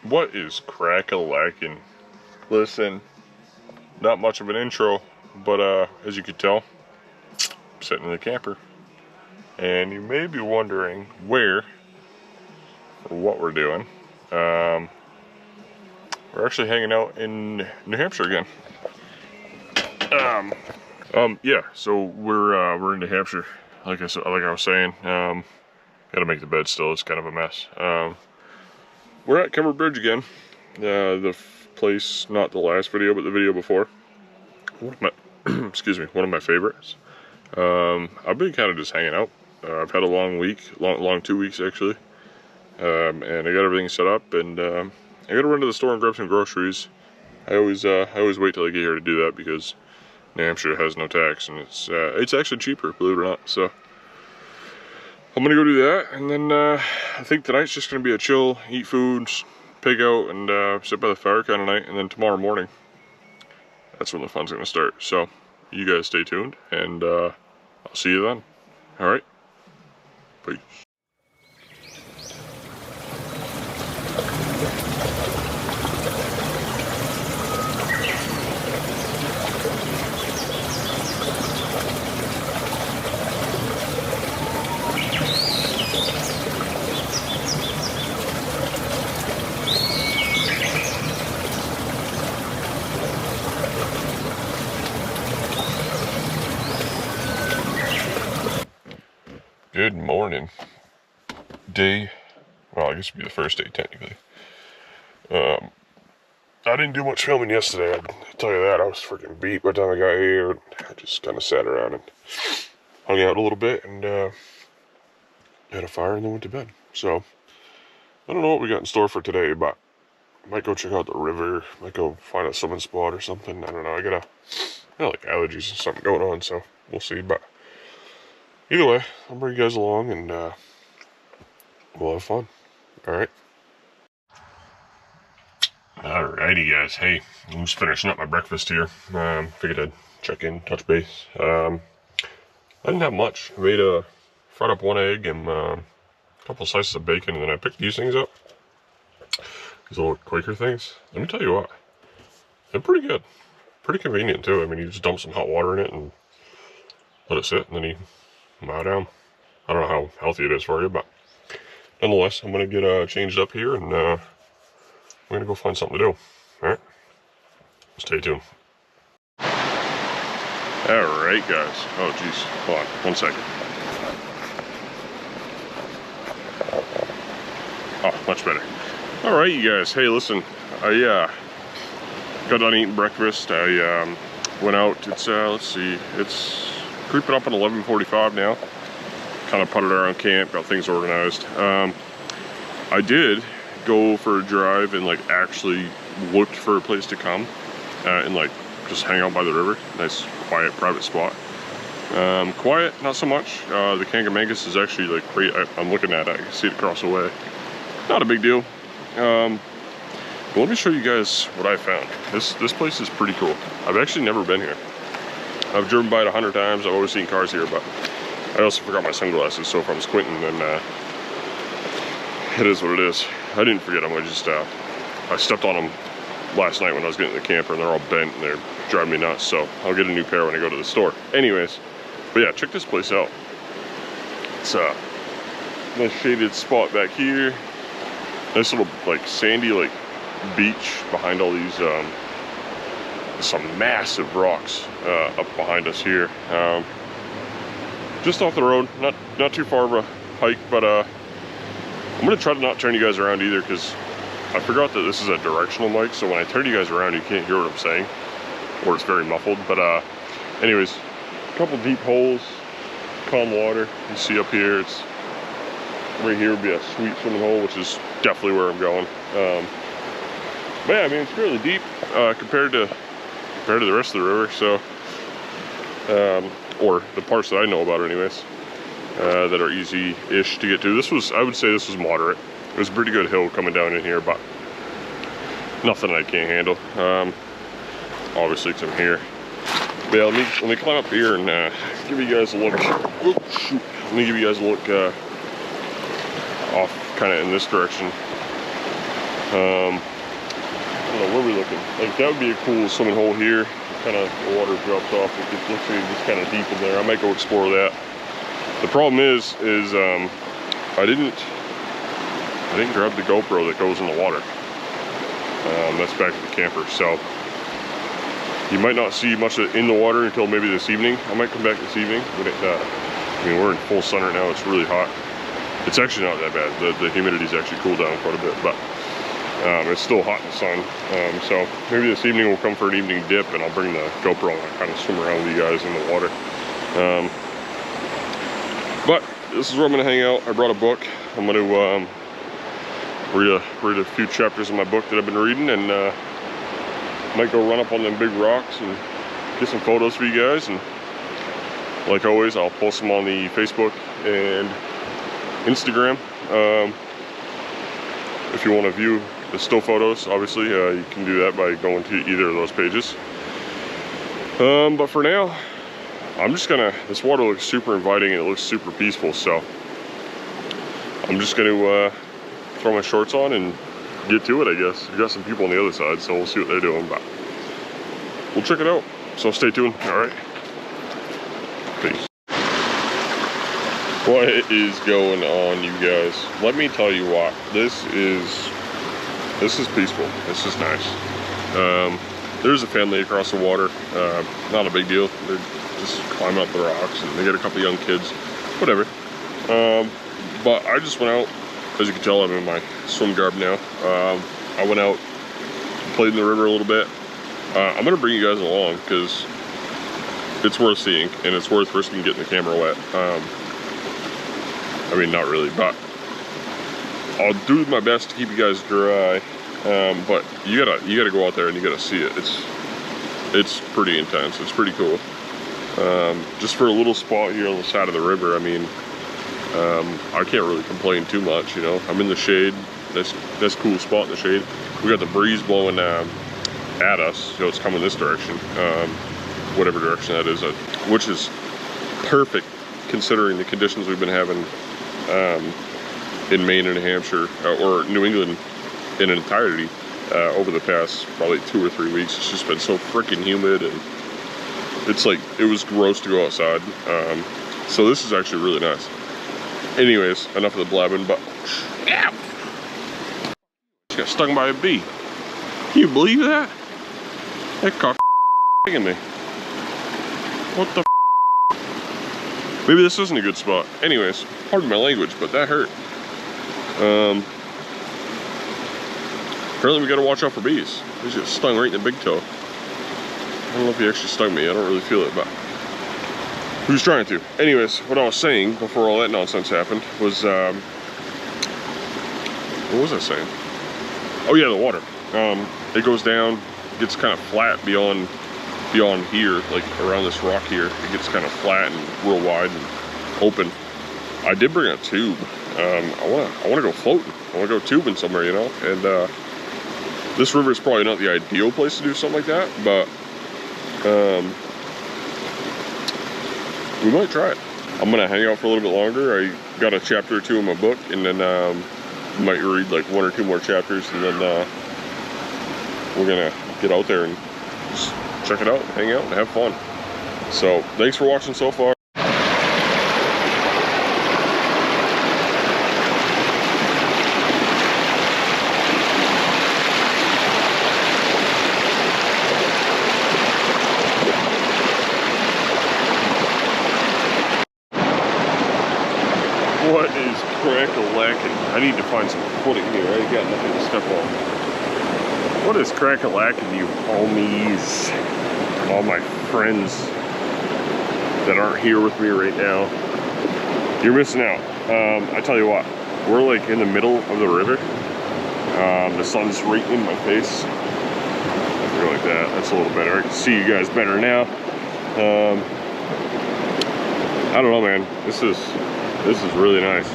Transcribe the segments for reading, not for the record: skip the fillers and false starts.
What is crack-a-lackin'? Listen, not much of an intro, but as you can tell, I'm sitting in the camper. And you may be wondering where or what we're doing. We're actually hanging out in New Hampshire again. Yeah, so we're in New Hampshire. Like I was saying, gotta make the bed still. It's kind of a mess. We're at Covered Bridge again. The place, not the last video, but the video before. One of my, excuse me, one of my favorites. I've been kind of just hanging out. I've had a long week, long 2 weeks actually. And I got everything set up, and I gotta run to the store and grab some groceries. I always wait till I get here to do that because New Hampshire has no tax, and it's actually cheaper, believe it or not. So I'm gonna go do that, and then I think tonight's just gonna be a chill, eat food, pig out, and sit by the fire kind of night. And then tomorrow morning, that's when the fun's gonna start. So you guys stay tuned, and I'll see you then. All right, peace. Good morning. Well, I guess it'd be the first day technically. I didn't do much filming yesterday, I'll tell you that. I was freaking beat by the time I got here. I just kind of sat around and hung out a little bit, and had a fire and then went to bed. So I don't know what we got in store for today, but I might go check out the river, might go find a swimming spot or something. I don't know. I got like allergies or something going on, so we'll see. But either way, I'll bring you guys along, and we'll have fun. Alright? Alrighty guys, hey, I'm just finishing up my breakfast here. Figured I'd check in, touch base. I didn't have much. I made fried up one egg and a couple slices of bacon, and then I picked these things up. These little Quaker things. Let me tell you what, they're pretty good. Pretty convenient too. I mean, you just dump some hot water in it and let it sit, and then you mow down. I don't know how healthy it is for you, but nonetheless, I'm gonna get changed up here, and we're gonna go find something to do. Alright? Stay tuned. Alright guys. Oh jeez. Hold on. 1 second. Oh, much better. Alright you guys. Hey, listen. I got done eating breakfast. I went out. It's let's see. It's creeping up on 11:45 now. Kind of putted around camp, got things organized. I did go for a drive and like actually looked for a place to come and like just hang out by the river. Nice quiet private spot. Quiet, not so much. The Kangamangas is actually like great. I'm looking at it, I can see it across the way. Not a big deal. But let me show you guys what I found. This place is pretty cool. I've actually never been here. I've driven by it 100 times. I've always seen cars here, but I also forgot my sunglasses, so if I'm squinting, then it is what it is. I didn't forget them. I stepped on them last night when I was getting in the camper, and they're all bent and they're driving me nuts, so I'll get a new pair when I go to the store. Anyways, but yeah, check this place out. It's a nice shaded spot back here. Nice little like sandy like beach behind all these some massive rocks up behind us here. Just off the road, not too far of a hike, but I'm gonna try to not turn you guys around either, because I forgot that this is a directional mic, so when I turn you guys around you can't hear what I'm saying, or it's very muffled. But anyways, a couple deep holes, calm water. You see up here, it's right here would be a sweet swimming hole, which is definitely where I'm going. But yeah, I mean, it's fairly deep compared to the rest of the river, so or the parts that I know about anyways, that are easy-ish to get to. I would say this was moderate. It was a pretty good hill coming down in here, but nothing I can't handle. Obviously, because I'm here. But yeah, let me climb up here and give you guys a look. Oh, shoot. Let me give you guys a look off kind of in this direction. I don't know, where are we looking? Like, that would be a cool swimming hole here. Kind of, the water drops off. It looks like it's just kind of deep in there. I might go explore that. The problem is I didn't grab the GoPro that goes in the water. That's back at the camper, so you might not see much in the water until maybe this evening. I might come back this evening. I mean, we're in full sun right now. It's really hot. It's actually not that bad. The humidity's actually cooled down quite a bit, but it's still hot in the sun. So maybe this evening we'll come for an evening dip, and I'll bring the GoPro and I'll kind of swim around with you guys in the water. But this is where I'm gonna hang out. I brought a book. I'm gonna read a few chapters of my book that I've been reading, and might go run up on them big rocks and get some photos for you guys. And like always, I'll post them on the Facebook and Instagram. If you want to view the still photos, obviously you can do that by going to either of those pages. But for now, I'm just gonna, this water looks super inviting and it looks super peaceful, so I'm just gonna throw my shorts on and get to it, I guess. We got some people on the other side, so we'll see what they're doing, but we'll check it out. So stay tuned. All right, peace. What is going on, you guys? Let me tell you what, this is peaceful. This is nice. There's a family across the water. Not a big deal. They're just climbing up the rocks, and they got a couple young kids. Whatever. But I just went out. As you can tell, I'm in my swim garb now. I went out, played in the river a little bit. I'm gonna bring you guys along because it's worth seeing, and it's worth risking getting the camera wet. I mean, not really, but I'll do my best to keep you guys dry. But you gotta go out there and you gotta see it. It's pretty intense. It's pretty cool. Just for a little spot here on the side of the river, I mean, I can't really complain too much, you know. I'm in the shade. That's a cool spot in the shade. We got the breeze blowing at us, so it's coming this direction, whatever direction that is, which is perfect considering the conditions we've been having in Maine and Hampshire, or New England in entirety, over the past probably 2 or 3 weeks. It's just been so freaking humid, and it's like, it was gross to go outside. So this is actually really nice. Anyways, enough of the blabbing, but yeah, just got stung by a bee. Can you believe that? That cock stinging me. What the f? Maybe this isn't a good spot. Anyways, pardon my language, but that hurt. Apparently we gotta watch out for bees. They just stung right in the big toe. I don't know if he actually stung me. I don't really feel it, but who's trying to? Anyways, what I was saying before all that nonsense happened was, what was I saying? Oh yeah, the water. It goes down, gets kind of flat beyond here, like around this rock here. It gets kind of flat and real wide and open. I did bring a tube. I wanna go floating. I wanna go tubing somewhere, you know. And this river is probably not the ideal place to do something like that, but we might try it. I'm gonna hang out for a little bit longer. I got a chapter or 2 in my book, and then might read like 1 or 2 more chapters, and then we're gonna get out there and just check it out, hang out, and have fun. So thanks for watching so far. What is crack-a-lackin'? I need to find some footing here. I ain't got nothing to step on. What is crack-a-lackin', you homies? All my friends that aren't here with me right now. You're missing out. I tell you what, we're like in the middle of the river. The sun's right in my face. Go like that. That's a little better. I can see you guys better now. I don't know, man. This is really nice.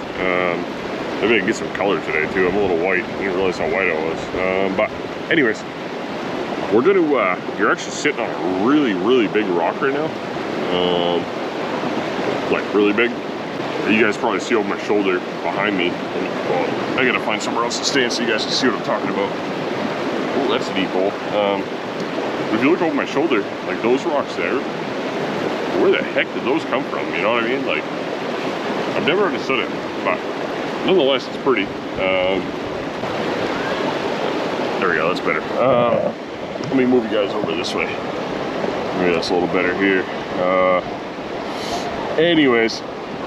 Maybe I can get some color today too. I'm a little white. I didn't realize how white I was. But anyways, we're gonna, you're actually sitting on a really, really big rock right now. Like really big. You guys probably see over my shoulder behind me. Well, I gotta find somewhere else to stand so you guys can see what I'm talking about. Oh, that's a deep hole. If you look over my shoulder, like those rocks there, where the heck did those come from? You know what I mean? Like, I've never understood it, but nonetheless, it's pretty. There we go, that's better. Let me move you guys over this way. Maybe that's a little better here. Anyways,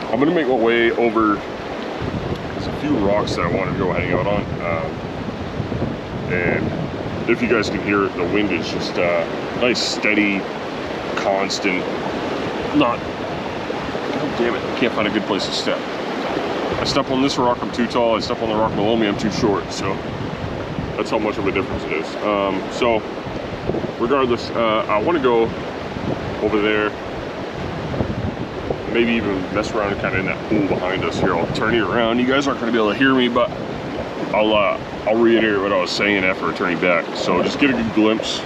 I'm gonna make my way over. There's a few rocks that I want to go hang out on. And if you guys can hear it, the wind is just nice, steady, constant. Not, oh damn it, I can't find a good place to step. I step on this rock, I'm too tall. I step on the rock below me, I'm too short. So that's how much of a difference it is. So regardless, I want to go over there, maybe even mess around kind of in that pool behind us here. I'll turn you around. You guys aren't going to be able to hear me, but I'll reiterate what I was saying after turning back. So just get a good glimpse.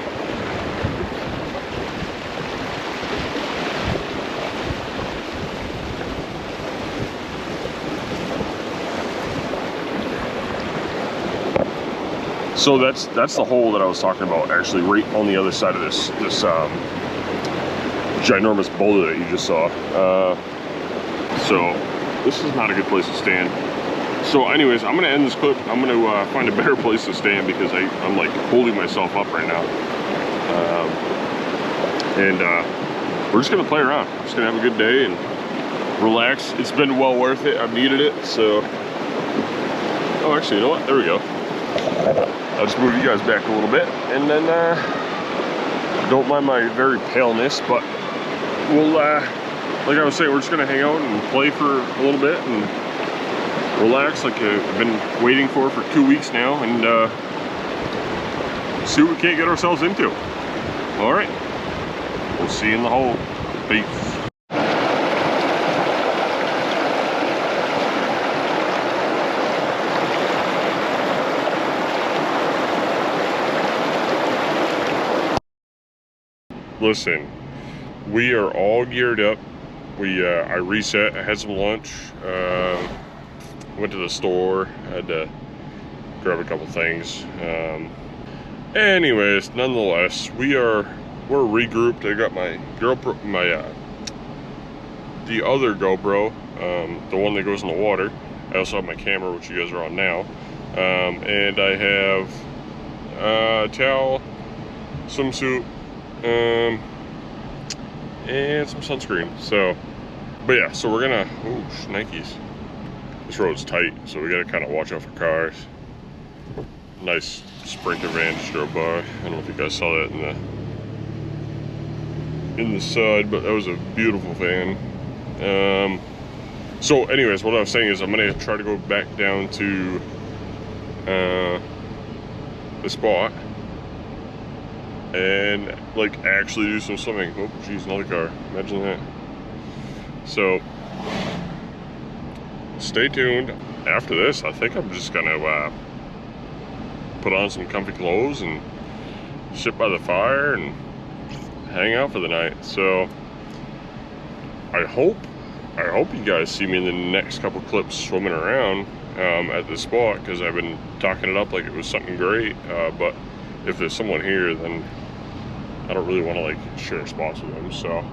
So that's the hole that I was talking about, actually, right on the other side of this ginormous boulder that you just saw. So this is not a good place to stand. So anyways, I'm gonna end this clip. I'm gonna find a better place to stand because I'm like holding myself up right now. We're just gonna play around. We're just gonna have a good day and relax. It's been well worth it. I've needed it. So, oh, actually, you know what? There we go. I'll just move you guys back a little bit, and then don't mind my very paleness, but we'll, like I was saying, we're just gonna hang out and play for a little bit and relax, like I've been waiting for 2 weeks now, and see what we can't get ourselves into. All right, we'll see you in the hole. Peace. Listen, we are all geared up. I reset, I had some lunch, went to the store, had to grab a couple things. Anyways, nonetheless, we're regrouped. I got my GoPro, the other GoPro, the one that goes in the water. I also have my camera, which you guys are on now, and I have a towel, swimsuit, and some sunscreen. So, but yeah, so we're gonna, oh, Nikes. This road's tight, so we gotta kind of watch out for cars. Nice Sprinter van just drove by. I don't know if you guys saw that in the side, but that was a beautiful van. So anyways, what I was saying is I'm gonna try to go back down to the spot and like actually do some swimming. Oh geez, another car, imagine that. So stay tuned. After this, I think I'm just gonna put on some comfy clothes and sit by the fire and hang out for the night. So I hope you guys see me in the next couple clips swimming around at this spot, because I've been talking it up like it was something great, but if there's someone here, then I don't really want to like share spots with them. So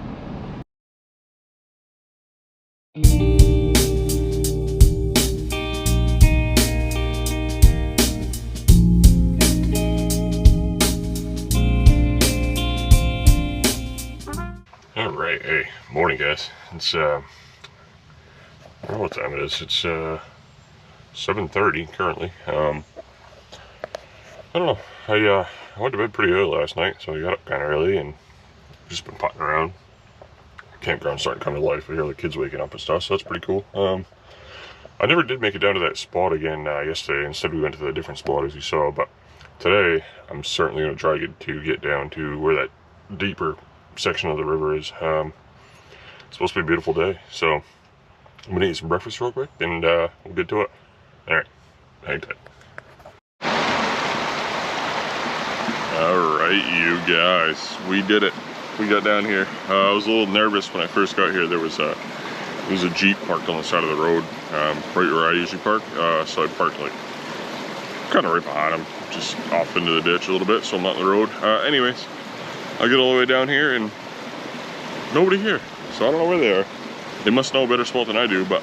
all right, hey, morning guys. It's I don't know what time it is. It's 7:30 currently. I don't know. I went to bed pretty early last night, so I got up kind of early and just been potting around. Campground's starting to come to life. I hear the kids waking up and stuff, so that's pretty cool. I never did make it down to that spot again yesterday. Instead, we went to the different spot as you saw. But today, I'm certainly going to try to get down to where that deeper section of the river is. It's supposed to be a beautiful day, so I'm going to eat some breakfast real quick, and we'll get to it. All right, hang tight. All right, you guys, we did it. We got down here. I was a little nervous when I first got here. There was There's a Jeep parked on the side of the road, right where I usually park. So I parked like kind of right behind him, just off into the ditch a little bit, so I'm not in the road. Anyways, I get all the way down here and nobody here. So I don't know where they are. They must know a better spot than I do, but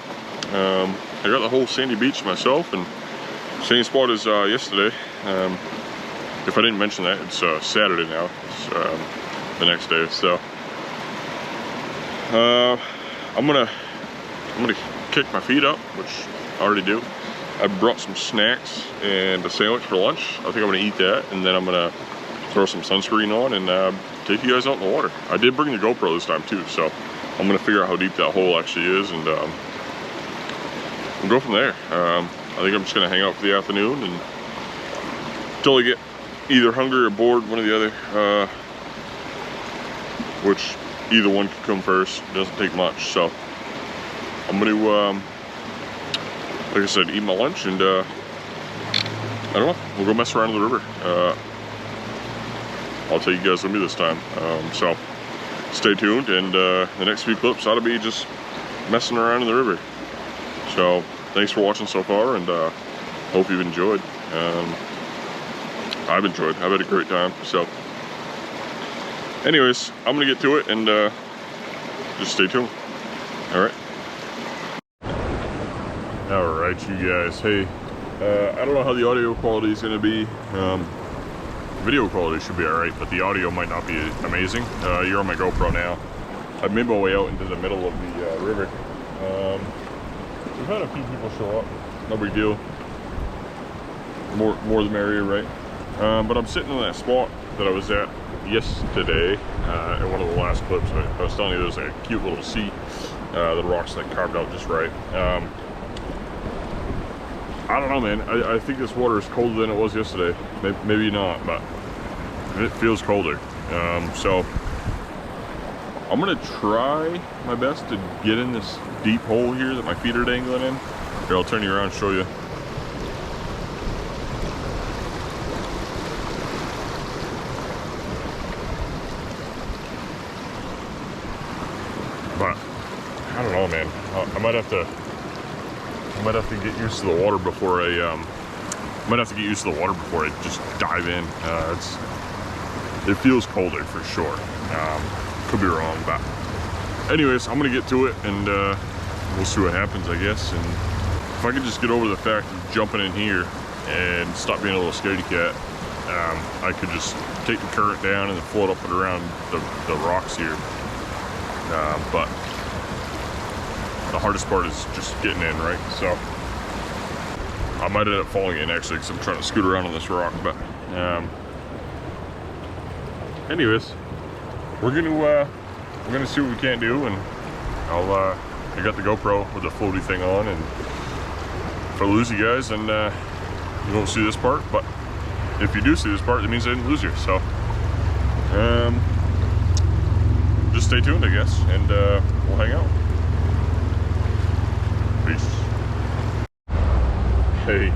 I got the whole sandy beach to myself, and same spot as yesterday. If I didn't mention that, it's Saturday now. It's the next day, so I'm gonna kick my feet up, which I already do. I brought some snacks and a sandwich for lunch. I think I'm gonna eat that, and then I'm gonna throw some sunscreen on and take you guys out in the water. I did bring the GoPro this time too, so I'm gonna figure out how deep that hole actually is, and we'll go from there. I think I'm just gonna hang out for the afternoon and until I get either hungry or bored, one or the other, which either one could come first. It doesn't take much, so I'm gonna like I said, eat my lunch, and I don't know, we'll go mess around in the river. I'll take you guys with me this time, so stay tuned, and the next few clips ought to be just messing around in the river. So thanks for watching so far, and hope you've enjoyed. I've enjoyed. I've had a great time. So anyways, I'm gonna get to it, and just stay tuned. All right, you guys. Hey, I don't know how the audio quality is gonna be. Video quality should be all right, but the audio might not be amazing. You're on my GoPro now. I've made my way out into the middle of the river. We've had a few people show up. No big deal. More the merrier, right? But I'm sitting in that spot that I was at yesterday in one of the last clips. I was telling you there's like a cute little seat. The rocks like carved out just right. I don't know, man. I think this water is colder than it was yesterday. Maybe not, but it feels colder. So I'm gonna try my best to get in this deep hole here that my feet are dangling in. Here, I'll turn you around and show you. But I don't know, man. I might have to get used to the water before I just dive in. It feels colder for sure. Could be wrong, but anyways, I'm gonna get to it, and we'll see what happens, I guess. And if I could just get over the fact of jumping in here and stop being a little scaredy cat, I could just take the current down and then float up and around the rocks here. But the hardest part is just getting in, right? So I might end up falling in actually, because I'm trying to scoot around on this rock. But anyways, we're gonna see what we can do, and I got the GoPro with the floaty thing on, and if I lose you guys, then you won't see this part. But if you do see this part, that means I didn't lose you. So just stay tuned, I guess, and we'll hang out. Peace. Hey,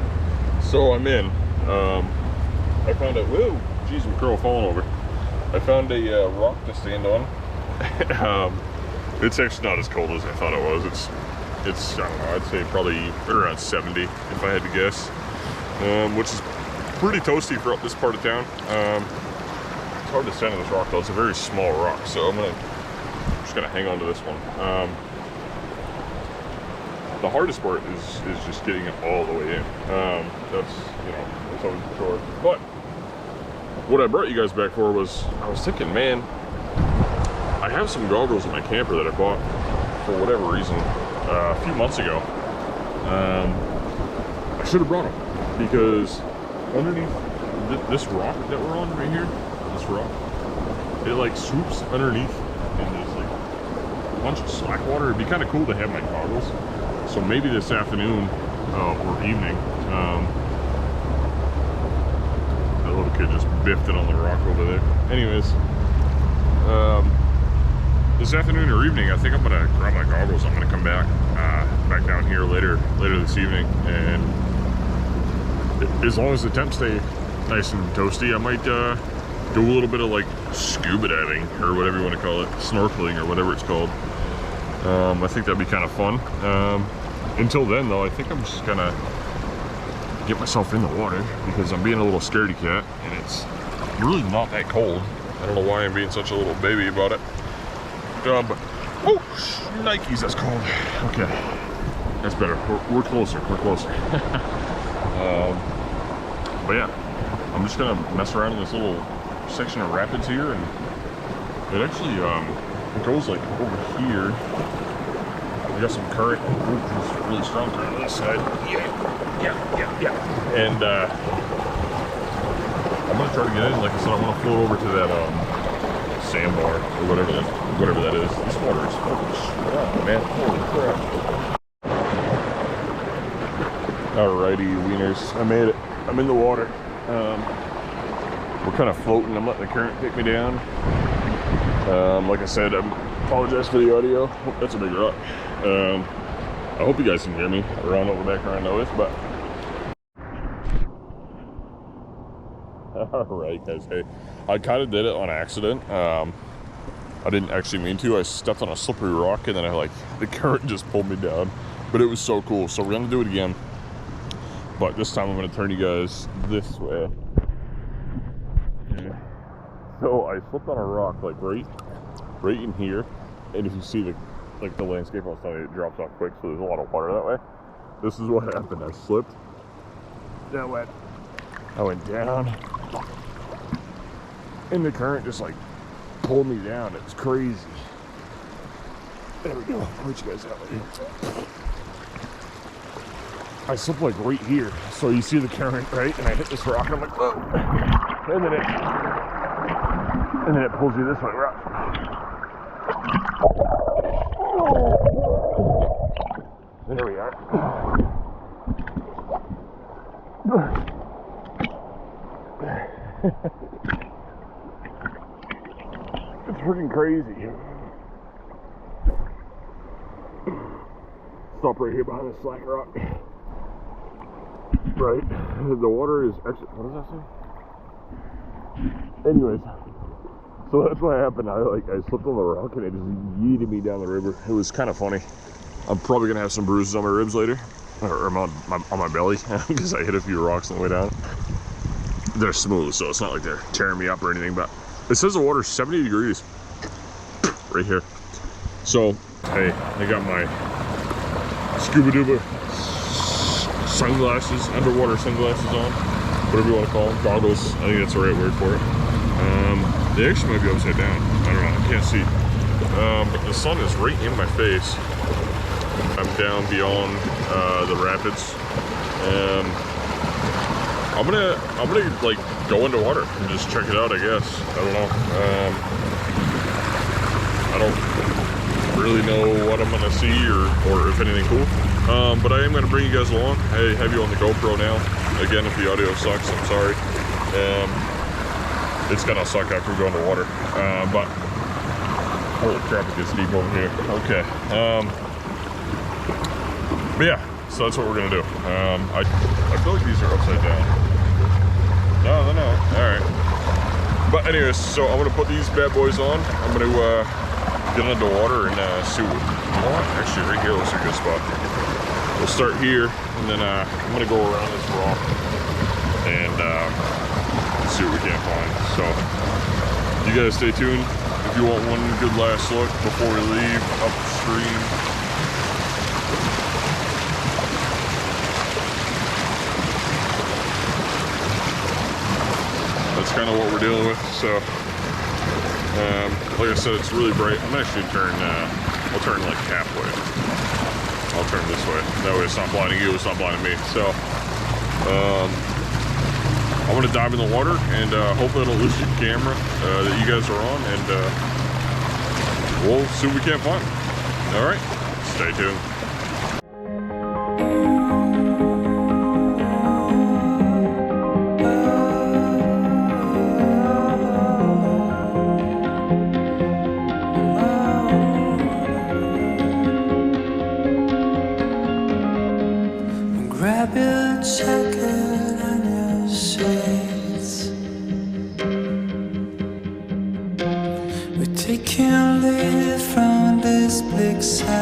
so I'm in. I found a, whoa, geez, my crow falling over. I found a rock to stand on. It's actually not as cold as I thought it was. It's I don't know, I'd say probably around 70 if I had to guess, which is pretty toasty for up this part of town. It's hard to stand on this rock though. It's a very small rock, so I'm just gonna hang on to this one. The hardest part is just getting it all the way in. That's always the chore. But what I brought you guys back for was, I was thinking, man, I have some goggles in my camper that I bought for whatever reason a few months ago. I should have brought them, because underneath this rock that we're on right here, this rock, it like swoops underneath and there's like a bunch of slack water. It'd be kind of cool to have my goggles. So maybe this afternoon or evening, that little kid just biffed it on the rock over there. Anyways, this afternoon or evening, I think I'm gonna grab my goggles. I'm gonna come back down here later this evening, and as long as the temps stay nice and toasty, I might do a little bit of like scuba diving or whatever you want to call it, snorkeling or whatever it's called. I think that'd be kind of fun. Until then, though, I think I'm just gonna get myself in the water because I'm being a little scaredy cat, and it's really not that cold. I don't know why I'm being such a little baby about it. But oh, Nikes, that's cold. Okay, that's better. We're closer. We're closer. But yeah, I'm just gonna mess around in this little section of rapids here, and it actually it goes like over here. We got some current, which is really strong current on this side. Yeah. And I'm gonna try to get in. Like I said, I want to float over to that sandbar or whatever that is. This water is fucking strong, man. Holy crap! Alrighty, wieners, I made it. I'm in the water. We're kind of floating. I'm letting the current take me down. Like I said, I apologize for the audio. Oh, that's a big rock. I hope you guys can hear me around all the background noise, but alright guys, hey, I kind of did it on accident. I didn't actually mean to. I stepped on a slippery rock and then the current just pulled me down, but it was so cool. So we're gonna do it again, but this time I'm gonna turn you guys this way. So I slipped on a rock like right in here, and if you see the landscape I was telling you, it drops off quick, so there's a lot of water that way. This is what happened. I slipped. I went down, and the current just like pulled me down. It's crazy. There we go. I'll put you guys out here. I slipped like right here, so you see the current, right? And I hit this rock, and I'm like, whoa! And then it pulls you this way, right? There we are. It's freaking crazy. Stop right here behind this slack rock. Right. The water is actually, what does that say? Anyways. So that's what happened. I slipped on the rock and it just yeeted me down the river. It was kind of funny. I'm probably gonna have some bruises on my ribs later, or on my belly, because I hit a few rocks on the way down. They're smooth, so it's not like they're tearing me up or anything. But it says the water's 70 degrees right here. So hey, I got my scuba duba sunglasses, underwater sunglasses on, whatever you want to call them, goggles. I think that's the right word for it. They actually might be upside down. I don't know, I can't see. But the sun is right in my face. I'm down beyond the rapids. I'm gonna like go into water and just check it out, I guess. I don't know. I don't really know what I'm gonna see or if anything cool. But I am gonna bring you guys along. I have you on the GoPro now. Again, if the audio sucks, I'm sorry. It's gonna suck after we go into water. But holy crap, it gets deep over here. Okay. But yeah, so that's what we're gonna do. I feel like these are upside down. No, they're not. Alright. But anyways, so I'm gonna put these bad boys on. I'm gonna get into the water and see what. You know what? Actually, right here looks like a good spot. We'll start here, and then I'm gonna go around this rock and see what we can find. So you guys stay tuned if you want one good last look before we leave upstream. That's kind of what we're dealing with. So like I said, it's really bright. I'm actually I'll turn like halfway. I'll turn this way. That way it's not blinding you, it's not blinding me. So I'm gonna dive in the water and hopefully I don't lose the camera that you guys are on, and we'll see what we can find. All right, stay tuned. Grab your jacket and your shades. We're taking leave from this bleak side.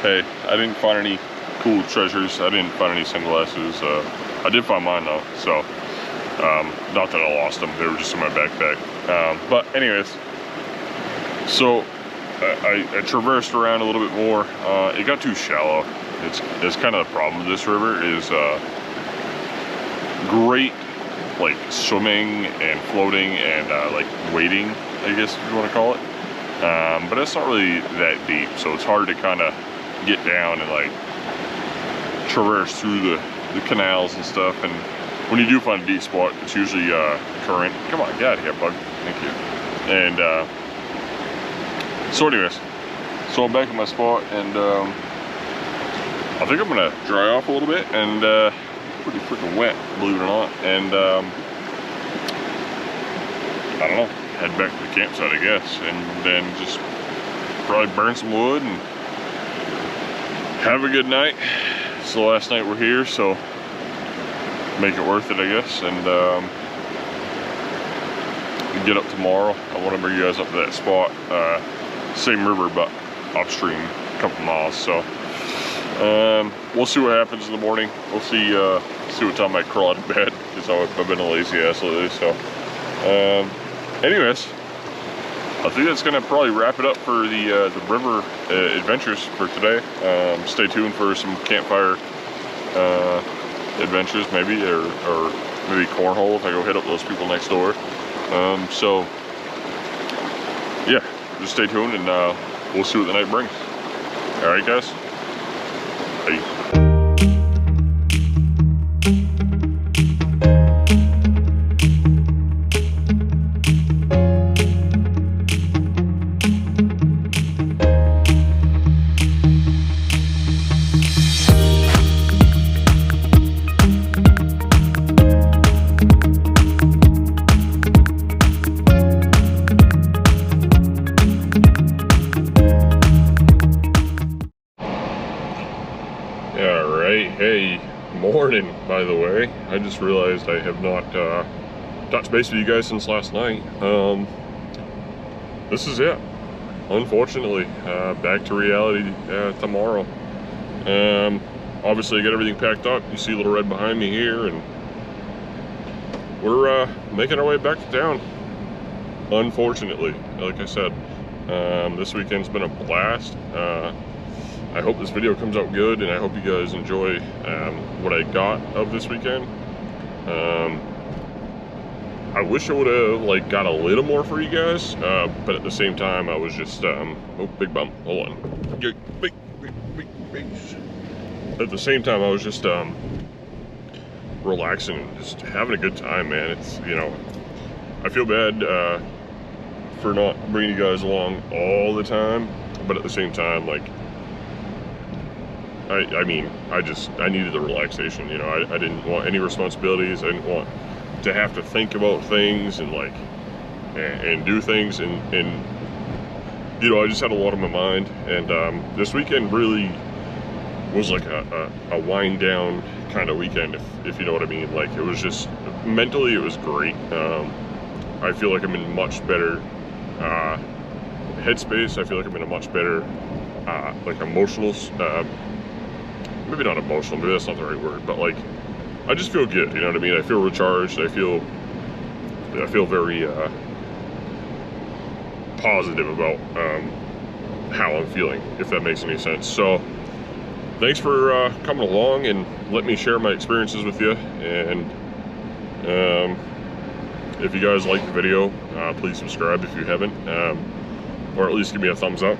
hey, I didn't find any cool treasures. I didn't find any sunglasses. I did find mine though, so not that I lost them. They were just in my backpack. But anyways, so I traversed around a little bit more. It got too shallow. It's kind of the problem with this river is great like swimming and floating and like wading, I guess if you want to call it. But it's not really that deep, so it's hard to kind of get down and like traverse through the canals and stuff. And when you do find a deep spot, it's usually current. Come on, get out of here, bug. Thank you. And so anyways, so I'm back at my spot, and I think I'm gonna dry off a little bit, and pretty freaking wet, believe it or not. And I don't know, head back to the campsite, I guess, and then just probably burn some wood and have a good night. It's the last night we're here, so make it worth it, I guess. And get up tomorrow. I want to bring you guys up to that spot, same river but upstream a couple miles. So we'll see what happens in the morning. We'll see what time I crawl out of bed, because I've been a lazy ass lately. So anyways, I think that's gonna probably wrap it up for the river adventures for today. Stay tuned for some campfire adventures, maybe, or maybe cornhole if I go hit up those people next door. So yeah, just stay tuned, and we'll see what the night brings. All right, guys. Bye. Hey, morning, by the way. I just realized I have not touched base with you guys since last night. This is it, unfortunately. Back to reality tomorrow. Obviously I got everything packed up. You see Little Red behind me here, and we're making our way back to town, unfortunately. Like I said, this weekend's been a blast. I hope this video comes out good, and I hope you guys enjoy what I got of this weekend. I wish I would have like got a little more for you guys, but at the same time I was just oh, big bump, hold on. Big. At the same time I was just relaxing and just having a good time, man. It's, you know, I feel bad for not bringing you guys along all the time, but at the same time, like, I mean, I needed the relaxation, you know. I didn't want any responsibilities. I didn't want to have to think about things and like, and do things, and you know, I just had a lot on my mind. And this weekend really was like a wind down kind of weekend, if you know what I mean. Like, it was just, mentally it was great. I feel like I'm in much better headspace. I feel like I'm in a much better like emotional, maybe not emotional, maybe that's not the right word, but like, I just feel good, you know what I mean? I feel recharged. I feel very positive about how I'm feeling, if that makes any sense. So thanks for coming along and let me share my experiences with you. And if you guys like the video, please subscribe if you haven't, or at least give me a thumbs up.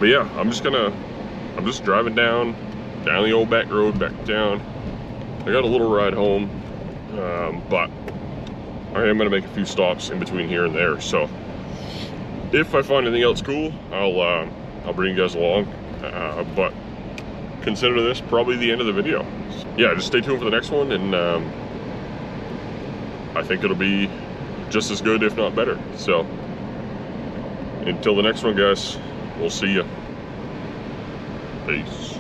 But yeah, I'm just driving down the old back road back to town. I got a little ride home, but I am gonna make a few stops in between here and there. So if I find anything else cool, I'll bring you guys along. But consider this probably the end of the video. Yeah, just stay tuned for the next one, and I think it'll be just as good, if not better. So until the next one, guys, we'll see ya. Peace.